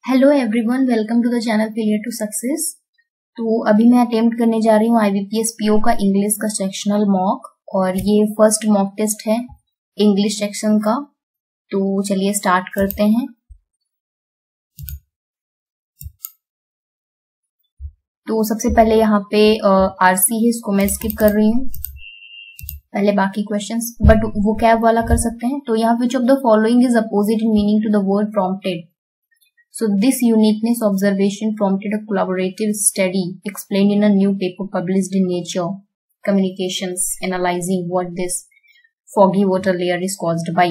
Hello everyone, welcome to the channel failure to success. तो अभी मैं अटेम्प्ट करने जा रही हूँ IBPS PO का इंग्लिश का सेक्शनल मॉक, और ये फर्स्ट मॉक टेस्ट है इंग्लिश सेक्शन का। तो चलिए स्टार्ट करते हैं। तो सबसे पहले यहाँ पे RC है, इसको मैं स्किप कर रही हूँ। पहले बाकी क्वेश्चंस, बट वो कैब वाला कर सकते हैं। तो यहाँ which of the following is opposite in meaning to the word prompted. So this uniqueness observation prompted a collaborative study explained in a new paper published in Nature Communications analyzing what this foggy water layer is caused by.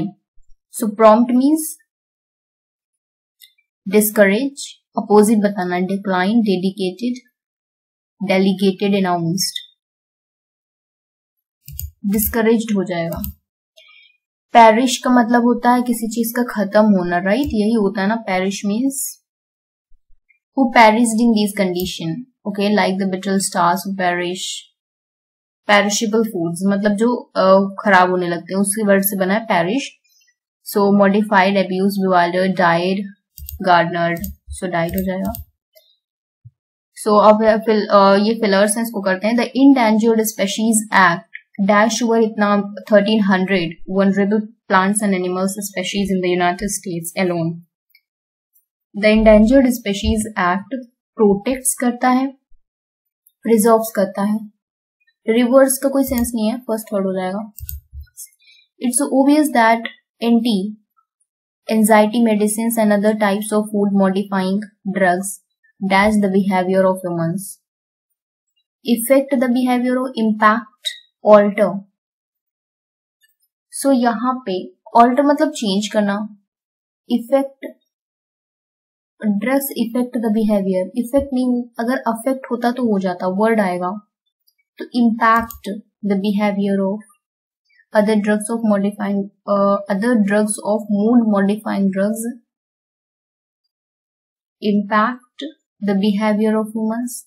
So prompt means discourage, opposite बताना decline, dedicated, delegated, announced. Discouraged हो जाएगा। Parish का मतलब होता है किसी चीज का खत्म होना, राइट? यही होता है ना, perish means who perished in this condition, okay, like the beetle stars who perish. Perishable foods मतलब जो खराब होने लगते हैं, उसके वर्ड से बना है पेरिश। सो मॉडिफाइड, अब्यूज, बिवाइल्डर्ड, डाइड, गार्डनर्ड, सो डाइड हो जाएगा। सो अब ये फिलर्स हैं, इसको करते हैं। The endangered species act dash over इतना 1300 vulnerable plants and animals species in the United States alone. The Endangered Species Act protects करता है, preserves करता है। Reverse का कोई सेंस नहीं है, फर्स्ट थर्ड हो जाएगा। It's obvious that anti-anxiety medicines and other types of food modifying drugs dash the behavior of humans, affect the behavior of impact, alter. सो यहाँ पे alter मतलब चेंज करना, effect, drugs effect the behaviour, effect नहीं, अगर affect होता तो हो जाता, वर्ड आएगा। तो impact the behaviour of other drugs of modifying, other drugs of mood modifying drugs, impact the behaviour of humans.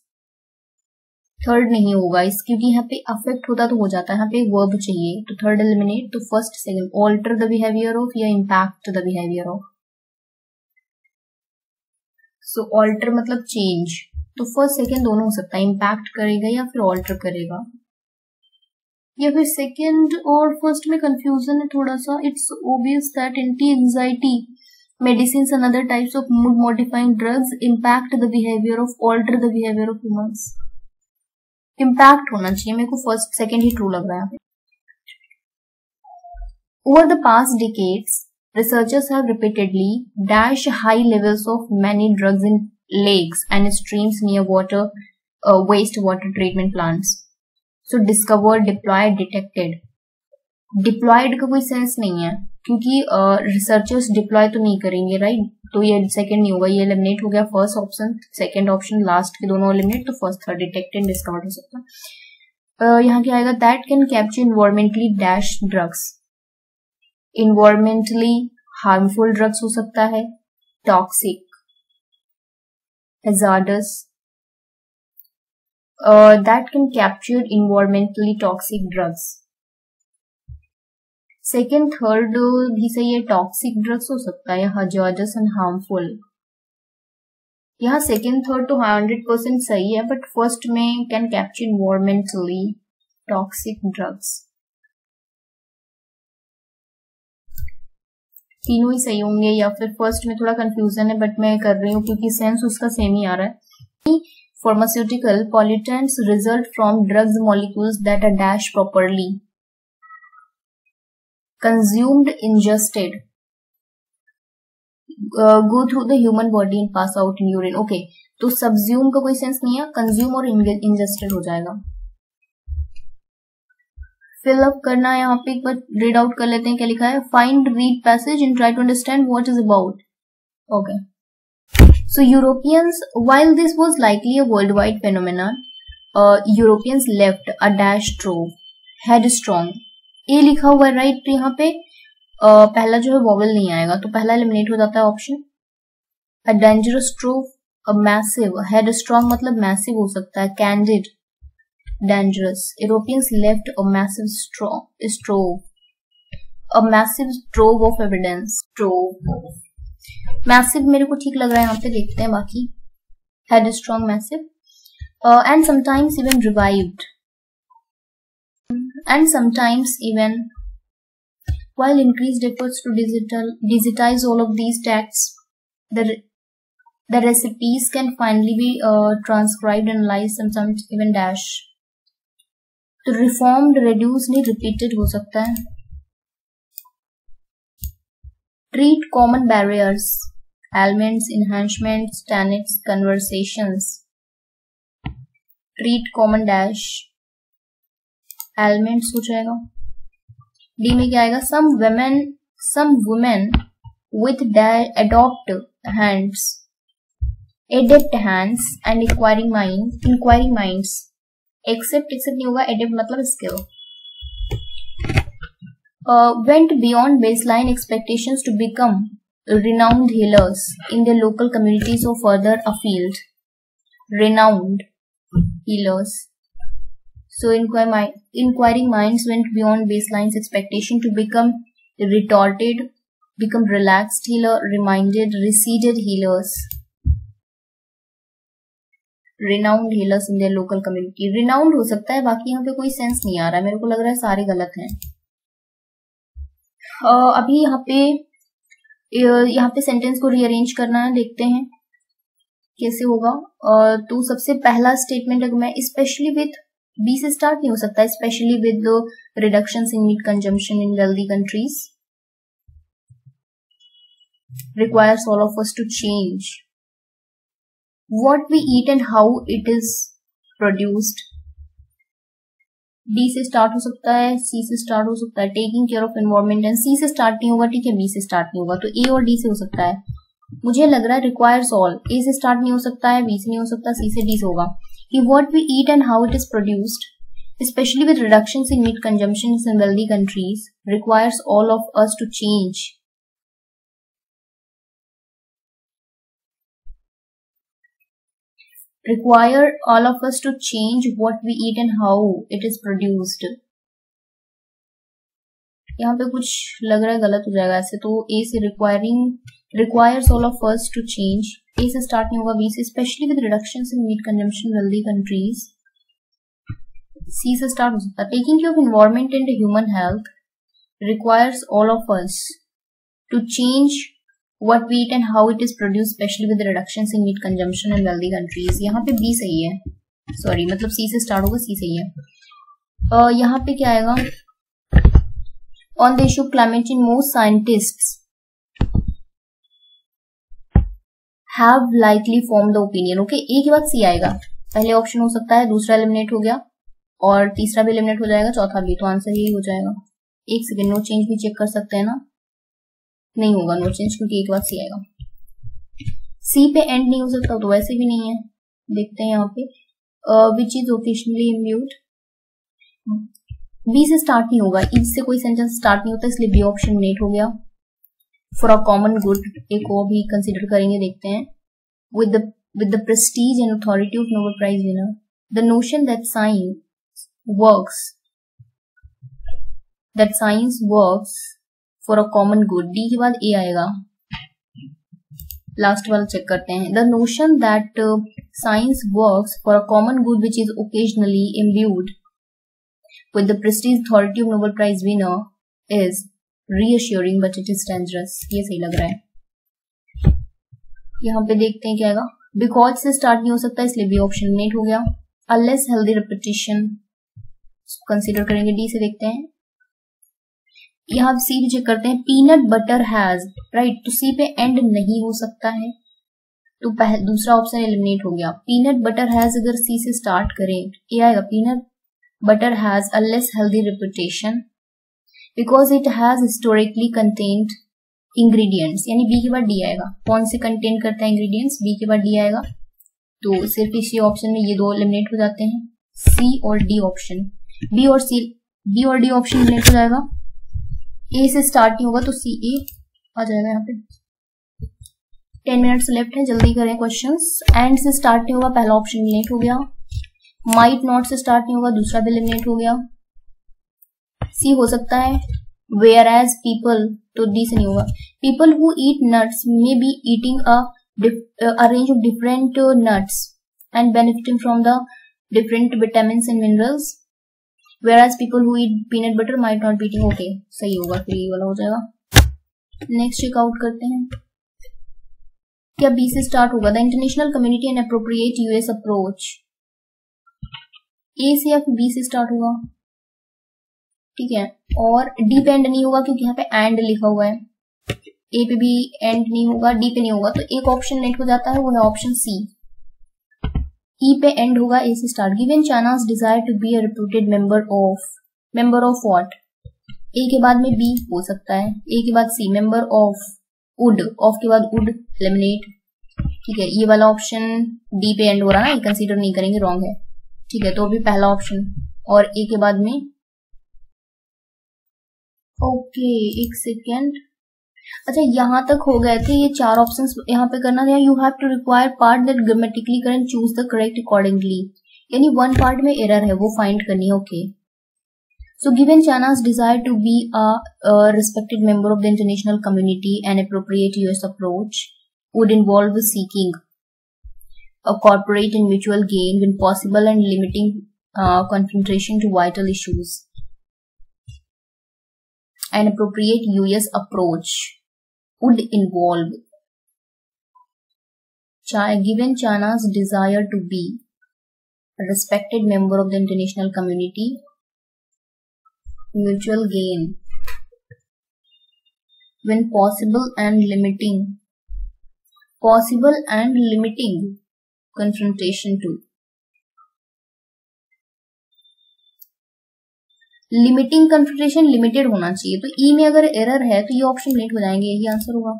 Third नहीं होगा इस, क्योंकि यहाँ पे अफेक्ट होता तो हो जाता है, यहाँ पे वर्ब चाहिए, तो थर्ड एलिमिनेट। तो first second, alter the behaviour of या impact the behaviour of. So alter मतलब चेंज, तो फर्स्ट सेकंड दोनों हो सकता है, इम्पैक्ट करेगा या फिर ऑल्टर करेगा, या फिर सेकंड और फर्स्ट में कंफ्यूजन है थोड़ा सा। It's obvious that anti anxiety medicines and other types of mood modifying drugs impact the behavior of, alter the behavior of humans. Impact होना चाहिए, मेरे को फर्स्ट सेकंड ही ट्रू लग रहा है। Over the past decades researchers have repeatedly dash high levels of many drugs in lakes and streams near water waste water treatment plants. So discovered, deployed, detected. Deployed का कोई sense नहीं है, क्योंकि researchers deploy तो नहीं करेंगे, right? तो ये सेकंड नहीं होगा, ये एलिमिनेट हो गया। First option, second option, last के दोनों एलिमिनेट। तो फर्स्ट, थर्ड, डिटेक्टेड, डिस्कवर्ड हो सकता है। यहाँ क्या आएगा? That can capture environmentally dash drugs, environmentally harmful drugs हो सकता है, toxic, hazards, that can capture environmentally toxic drugs. Second third भी सही है, टॉक्सिक ड्रग्स हो सकता है, हजार्डस एंड हार्मफुल। यहाँ सेकेंड थर्ड तो 100% सही है, बट फर्स्ट में can capture environmentally toxic drugs. तीनों ही सही होंगे, या फिर फर्स्ट में थोड़ा कंफ्यूजन है, बट मैं कर रही हूँ क्योंकि सेंस उसका सेम ही आ रहा है। Pharmaceutical pollutants result from drugs molecules that are dash properly consumed, ingested, go through the human body and pass out in urine. Okay, तो subsume का कोई सेंस नहीं है, consume और ingested हो जाएगा। fill up करना है, यहाँ पे एक बार रीड आउट कर लेते हैं क्या लिखा है। find, read passage and try to understand what is about. Okay, so Europeans, while this was likely a worldwide phenomenon, Europeans left a dash trove, headstrong, ए लिखा हुआ है, राइट? तो यहाँ पे पहला जो है वोवेल नहीं आएगा, तो पहला एलिमिनेट हो जाता है option. A dangerous trove, a massive, head strong मतलब मैसिव हो सकता है, candid, dangerous. Europeans left a massive strove, a massive trove of evidence, trove. Massive मेरे को ठीक लग रहा है, यहाँ पे देखते हैं बाकी। Head strong, massive, and sometimes even revived, and sometimes even while increased efforts to digitize all of these texts, the recipes can finally be transcribed, analyzed, sometimes even dash. तो reformed, reduced नहीं, repeated हो सकता है। Treat common barriers, elements, enhancements, tenets, conversations. Treat common dash, elements हो जाएगा। D में क्या आएगा? some women with adept hands and inquiring minds, except नहीं होगा, adept मतलब skill, went beyond baseline expectations to become renowned healers in their local communities or further afield. Renowned healers. So inquiring minds went beyond baseline's expectation to become retorted, become relaxed healer, reminded, receded healers, renowned healers in their local community. Renowned हो सकता है, बाकी यहाँ पे कोई sense नहीं आ रहा है, मेरे को लग रहा है सारे गलत हैं। अभी यहाँ पे सेंटेंस को रीअरेंज करना है, देखते हैं कैसे होगा। तो सबसे पहला स्टेटमेंट अगर मैं स्पेशली विथ बी से स्टार्ट नहीं हो सकता, specially with the reductions in meat consumption in wealthy countries requires all of us to change what we eat and how it is produced. D से स्टार्ट हो सकता है, सी से start हो सकता है, taking care of environment, and C से start नहीं होगा, ठीक है, बी से स्टार्ट नहीं होगा, तो ए और डी से हो सकता है। मुझे लग रहा है रिक्वायर्स ऑल, ए से स्टार्ट नहीं हो सकता है, बी से नहीं हो सकता, सी से डी से होगा कि what we eat and how it is produced, especially with reductions in meat consumption in wealthy countries, requires all of us to change. Require all of us to change what we eat and how it is produced. यहाँ पे कुछ लग रहा है गलत हो जाएगा ऐसे, तो ए से requires all of us to change, ए से स्टार्ट नहीं होगा, बी से specially with reductions in meat consumption wealthy countries, C से स्टार्ट हो सकता है, taking care of environment and human health requires all of us to change what we eat and how it is produced specially with reductions in meat consumption in wealthy countries. यहाँ पे B सही है, sorry मतलब सी से start होगा, सी सही है। यहाँ पे क्या आएगा? On the issue of climate change most scientists have likely formed the opinion. Okay, एक के बाद सी आएगा, पहले ऑप्शन हो सकता है, दूसरा एलिमिनेट हो गया और तीसरा भी एलिमिनेट हो जाएगा, चौथा भी, तो आंसर यही हो जाएगा। एक सेकेंड, नो चेंज भी चेक कर सकते हैं ना, नहीं होगा नो चेंज क्योंकि एक के बाद सी आएगा। सी पे एंड नहीं हो सकता, तो वैसे भी नहीं है, देखते हैं यहाँ पे which is occasionally imbued, B से स्टार्ट नहीं होगा, इससे कोई सेंटेंस स्टार्ट नहीं होता, इसलिए बी ऑप्शन एलिमिनेट हो गया। फॉर अ कॉमन गुड एक को भी कंसिडर करेंगे, देखते हैं। with the prestige and authority of Nobel Prize winner, the notion that science works for a common good, D के बाद ए आएगा, लास्ट वाला चेक करते हैं। the notion that science works for a common good which is occasionally imbued with the prestige authority of Nobel Prize winner is reassuring but it is dangerous, ये सही लग रहा है। यहाँ पे देखते हैं क्या आएगा, बिकॉज से स्टार्ट नहीं हो सकता इसलिए बी ऑप्शन नेट हो गया। अनलेस हेल्दी रिपीटिशन कंसीडर करेंगे, डी से देखते हैं। यहाँ सी भी चेक करते हैं, पीनट बटर हैज, राइट, तो सी पे एंड नहीं हो सकता है, तो दूसरा ऑप्शन एलिमिनेट हो गया। पीनट बटर हैज अगर सी से स्टार्ट करें, ये आएगा peanut butter has a less healthy repetition because it has historically contained ingredients, यानी बी के बाद डी आएगा। कौन से कंटेन करता है इंग्रेडिएंट्स, बी के बाद डी आएगा, तो सिर्फ इसी ऑप्शन में ये दो एलिमिनेट हो जाते हैं, सी और डी ऑप्शन। बी और डी ऑप्शन एलिमिनेट हो जाएगा। ए से स्टार्ट नहीं होगा तो सी ए आ जाएगा यहाँ पे। 10 मिनट्स लेफ्ट है, जल्दी करें क्वेश्चंस। एंड से स्टार्ट नहीं होगा, पहला ऑप्शन एलिमिनेट हो गया। माइट नॉट से स्टार्ट नहीं होगा, दूसरा भी एलिमिनेट हो गया। सी हो सकता है, वेयर एज पीपल तो डी से नहीं होगा. People who eat nuts may be eating a range of different nuts and benefiting from the different vitamins and minerals, whereas people who eat peanut butter might not be eating. Okay, सही होगा, फिर ये वाला हो जाएगा. Next checkout करते हैं. क्या बी से स्टार्ट होगा? The international community and appropriate US approach. A से या बी से स्टार्ट होगा? ठीक है. और डी पे एंड नहीं होगा क्योंकि यहाँ पे एंड लिखा हुआ है. ए पे भी एंड नहीं होगा, डी पे नहीं होगा, तो एक ऑप्शन नेट हो जाता है, वो है ऑप्शन सी. ई पे एंड होगा, ए से start. Given China's desire to be a reputed member of what? A के बाद में बी हो सकता है, ए के बाद सी, मेंबर ऑफ वुड, ऑफ के बाद वुड, लेमिनेट. ठीक है, ये वाला ऑप्शन डी पे एंड हो रहा है ना, कंसीडर नहीं करेंगे, रॉन्ग है. ठीक है, तो अभी पहला ऑप्शन और ए के बाद में. ओके, एक सेकेंड. अच्छा, यहां तक हो गए थे ये 4 ऑप्शंस. यहाँ पे करना था, you have to require part that grammatically correct, choose the correct accordingly. यानी 1 पार्ट में एरर है, वो फाइंड करनी है. Okay, so given China's desire to be a respected member of the international community and appropriate US approach would involve seeking a corporate and mutual gain when possible and limiting confrontation to vital issues. An appropriate US approach would involve given China's desire to be a respected member of the international community, mutual gain when possible and limiting confrontation to. Limiting confrontation limited होना चाहिए, तो ई में अगर error है तो ये option late हो जाएंगे, यही आंसर होगा.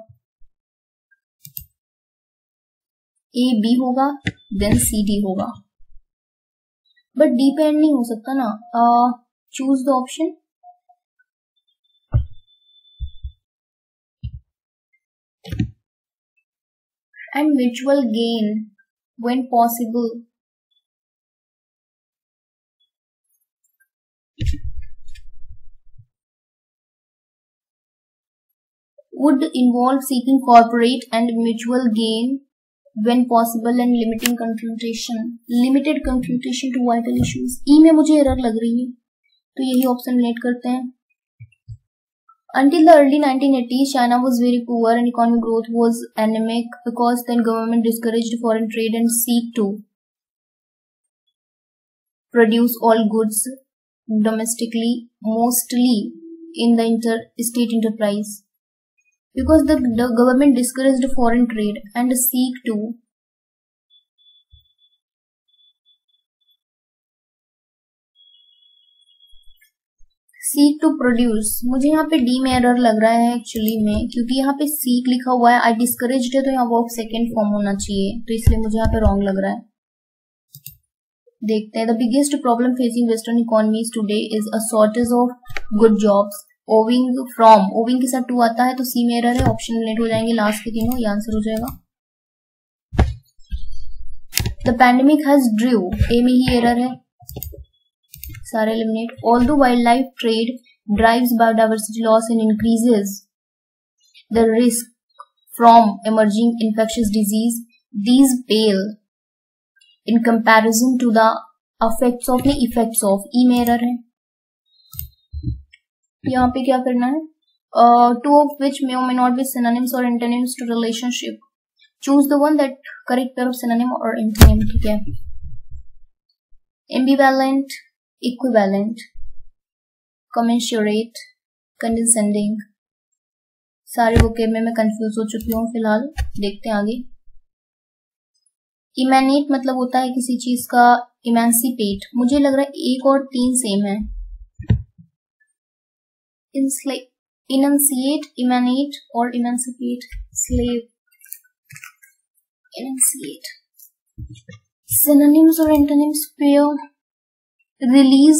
ए बी होगा, देन सी डी होगा, बट डी पे एंड नहीं हो सकता ना. Choose the option. And mutual gain when possible would involve seeking corporate and mutual gain when possible and limited confrontation to vital issues. ई में मुझे error लग रही है, तो यही ऑप्शन लेट करते हैं. Until the early 1980s, China was very poor and economic growth was anemic because then government discouraged foreign trade and seek to produce all goods domestically, mostly in the state enterprise. Because the government discouraged foreign trade and seek to produce. मुझे यहाँ पे D में error लग रहा है actually में, क्योंकि यहाँ पे सीक लिखा हुआ है, आई डिस्करेज्ड है, तो यहाँ वर्ब सेकेंड फॉर्म होना चाहिए, तो इसलिए मुझे यहाँ पे रॉन्ग लग रहा है. देखते हैं. The biggest problem facing western economies today is a shortage of good jobs owing from. Owing के साथ टू आता है, तो सी में एरर है, ऑप्शन लेट हो जाएंगे लास्ट के तीनों, ये आंसर हो जाएगा. द पैंडेमिक हैज ड्रू, ए में ही एरर है, सारे eliminate. Although wildlife trade drives biodiversity loss and increases the risk from emerging infectious disease, these pale in comparison to the effects of. ई में एरर है. यहाँ पे क्या करना है? Two of which may or may not be synonyms or antonyms to relationship. Choose the one that correct pair of synonym or antonym. ठीक है. Ambivalent, equivalent, commensurate, condescending. सारे वोकेब में मैं कंफ्यूज हो चुकी हूँ फिलहाल. देखते हैं आगे. इमेनेट मतलब होता है किसी चीज का इमेंसिपेट. मुझे लग रहा है 1 और 3 सेम है. इनंसिएट, इमेनेट और इमेंसिपेट. स्लेव, इनंसिएट. सिनोनिम्स और antonyms pair. Release,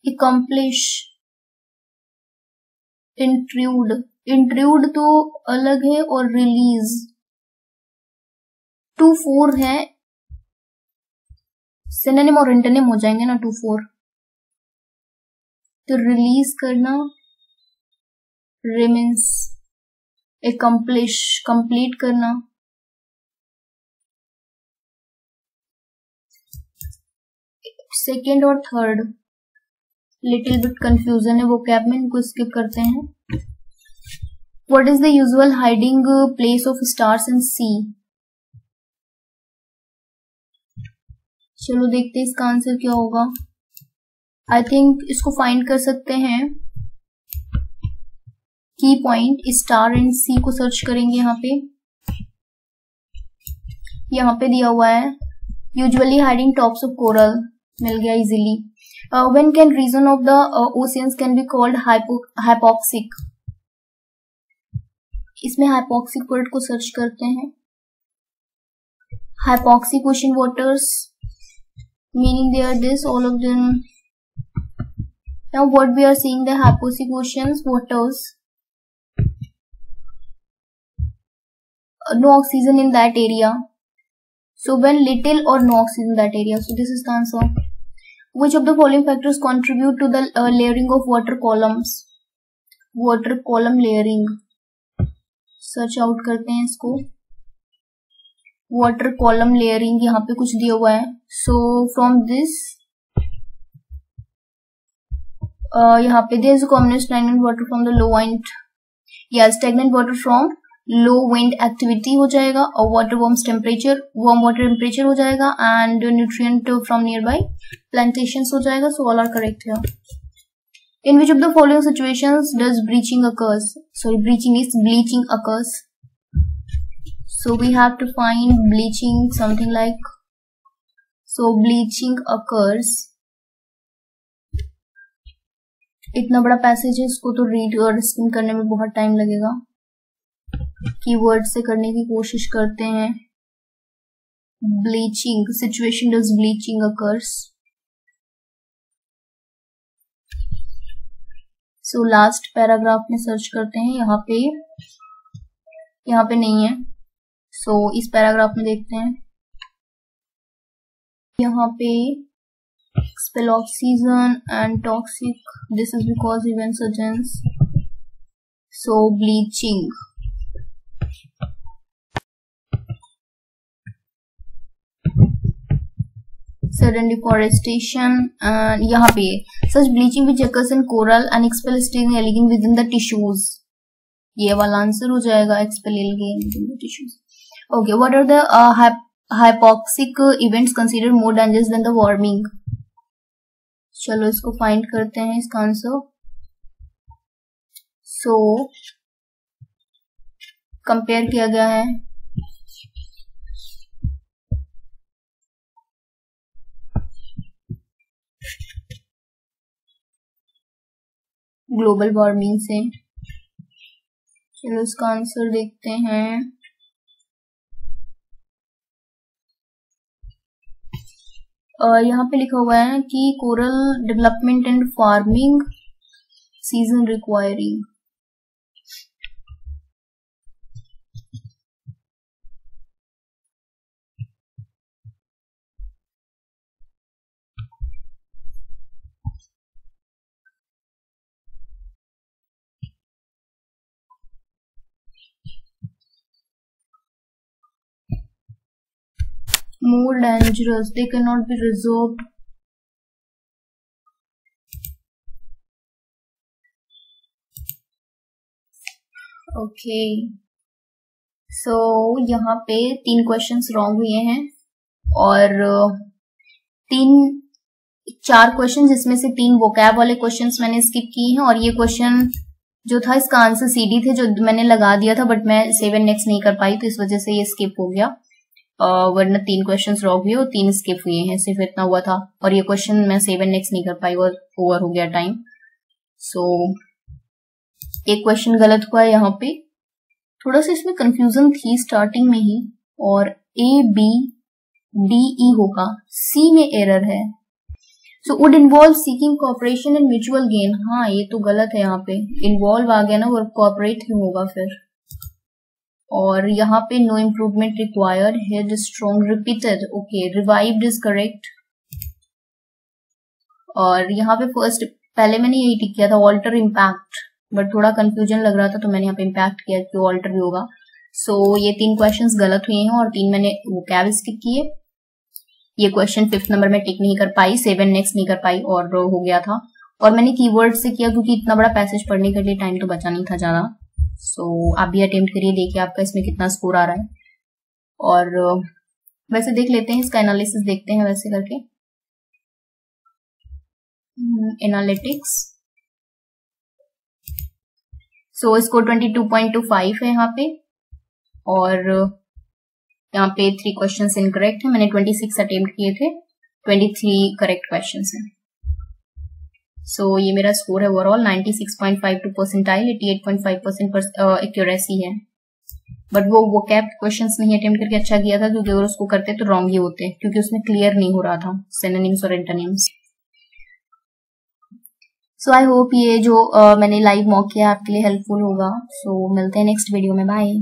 accomplish, intrude तो अलग है और रिलीज 2-4 है. सिनोनिम और एंटोनिम हो जाएंगे ना 2-4. तो रिलीज करना, रिमेन्स accomplish, कंप्लीट करना. सेकेंड और थर्ड लिटिल बिट कंफ्यूजन है वो कैब में, इनको स्किप करते हैं. What is the usual hiding place of stars in sea? चलो देखते हैं इसका आंसर क्या होगा. आई थिंक इसको फाइंड कर सकते हैं. की पॉइंट स्टार एंड सी को सर्च करेंगे. यहाँ पे दिया हुआ है usually hiding tops of coral, मिल गया easily. When can region of the oceans can be called hypoxic? इसमें हाइपोक्सिक वर्ड को सर्च करते हैं. Hypoxic ocean waters, meaning they are this, all of them. Now what we are seeing, the hypoxic oceans waters, no oxygen in that area, so when little or no oxygen in that area, so this is the answer. Which of the following factors contribute to the layering of water columns? Water column layering, search out करते हैं इसको. Water column layering यहाँ पे कुछ दिया हुआ है. So from this यहाँ पे there is a common stagnant water from the low wind, या stagnant water from low wind activity हो जाएगा, और वाटर वार्म वाटर टेम्परेचर हो जाएगा, and nutrient from nearby plantations हो जाएगा. So all are correct here. In which of the following situations does bleaching occurs? Sorry, bleaching occurs. So we have to find bleaching, something like, so bleaching occurs. इतना बड़ा passage है, इसको तो read और scheme करने में बहुत time लगेगा. कीवर्ड से करने की कोशिश करते हैं. Bleaching situation, does bleaching occurs. So last paragraph में सर्च करते हैं. यहाँ पे नहीं है. सो इस पैराग्राफ में देखते हैं. यहाँ पे expel oxygen and toxic, this is because event surgeons. So bleaching, sudden deforestation, and यहाँ पे such bleaching which occurs in coral and expel stain algae within the tissues. ये वाला आंसर हो जाएगा, expel algae within the tissues. Okay, what are the hypoxic events considered more dangerous than the warming? चलो इसको find करते हैं इसका answer. So compare किया गया है. ग्लोबल वार्मिंग से. चलो इसका आंसर देखते हैं. यहाँ पे लिखा हुआ है कि coral development and farming season requiring. More dangerous, they cannot be resolved. Okay, so यहाँ पे 3 क्वेश्चंस रॉन्ग हुए हैं और 4 क्वेश्चन जिसमें से 3 वोकैब वाले क्वेश्चंस मैंने स्किप किए हैं, और ये क्वेश्चन जो था इसका आंसर सीडी थे जो मैंने लगा दिया था, बट मैं सेव एंड नेक्स्ट नहीं कर पाई, तो इस वजह से ये स्किप हो गया. वरना 3 क्वेश्चंस रॉन्ग हुए और 3 स्किप हुए हैं, सिर्फ इतना हुआ था. और ये क्वेश्चन मैं सेव एंड नेक्स्ट नहीं कर पाई और ओवर हो गया टाइम. सो एक क्वेश्चन गलत हुआ है यहाँ पे. थोड़ा सा इसमें कंफ्यूजन थी स्टार्टिंग में ही, और ABDE होगा, C में एरर है. So would involve seeking cooperation and mutual gain. हाँ, ये तो गलत है, यहाँ पे इन्वॉल्व आ गया ना, और कॉपरेट क्यों होगा फिर. और यहाँ पे no improvement required, head strong repeated. Okay, revived is correct. और यहाँ पे फर्स्ट पहले मैंने यही टिक किया था, ऑल्टर इम्पैक्ट बट थोड़ा कंफ्यूजन लग रहा था तो मैंने यहाँ पे इम्पैक्ट किया कि ऑल्टर भी होगा। सो ये 3 क्वेश्चंस गलत हुए हैं और 3 मैंने वोकैब स्किप किए। ये क्वेश्चन 5th नंबर में टिक नहीं कर पाई, 7 नेक्स्ट नहीं कर पाई और हो गया था। और मैंने कीवर्ड से किया क्योंकि इतना बड़ा पैसेज पढ़ने के लिए टाइम तो बचा नहीं था ज्यादा। सो आप भी अटेम्प्ट करिए, देखिए आपका इसमें कितना स्कोर आ रहा है। और वैसे देख लेते हैं, इसका एनालिसिस देखते हैं वैसे करके। एनालिटिक्स, सो स्कोर 22.25 है यहाँ पे और यहाँ पे 3 क्वेश्चंस इनकरेक्ट है। मैंने 26 अटेम्प्ट किए थे, 23 करेक्ट क्वेश्चंस हैं। सो ये मेरा स्कोर है ओवरऑल 96.52 परसेंटाइल, 88.5% एक्यूरेसी है। बट वो वोकैब क्वेश्चंस नहीं अटेम्प्ट करके अच्छा किया था, क्योंकि अगर उसको करते तो रॉन्ग ही होते, क्योंकि उसमें क्लियर नहीं हो रहा था सिनोनिम्स और एंटोनिम्स। सो आई होप ये जो मैंने लाइव मॉक किया आपके लिए हेल्पफुल होगा। सो मिलते हैं नेक्स्ट वीडियो में, बाय।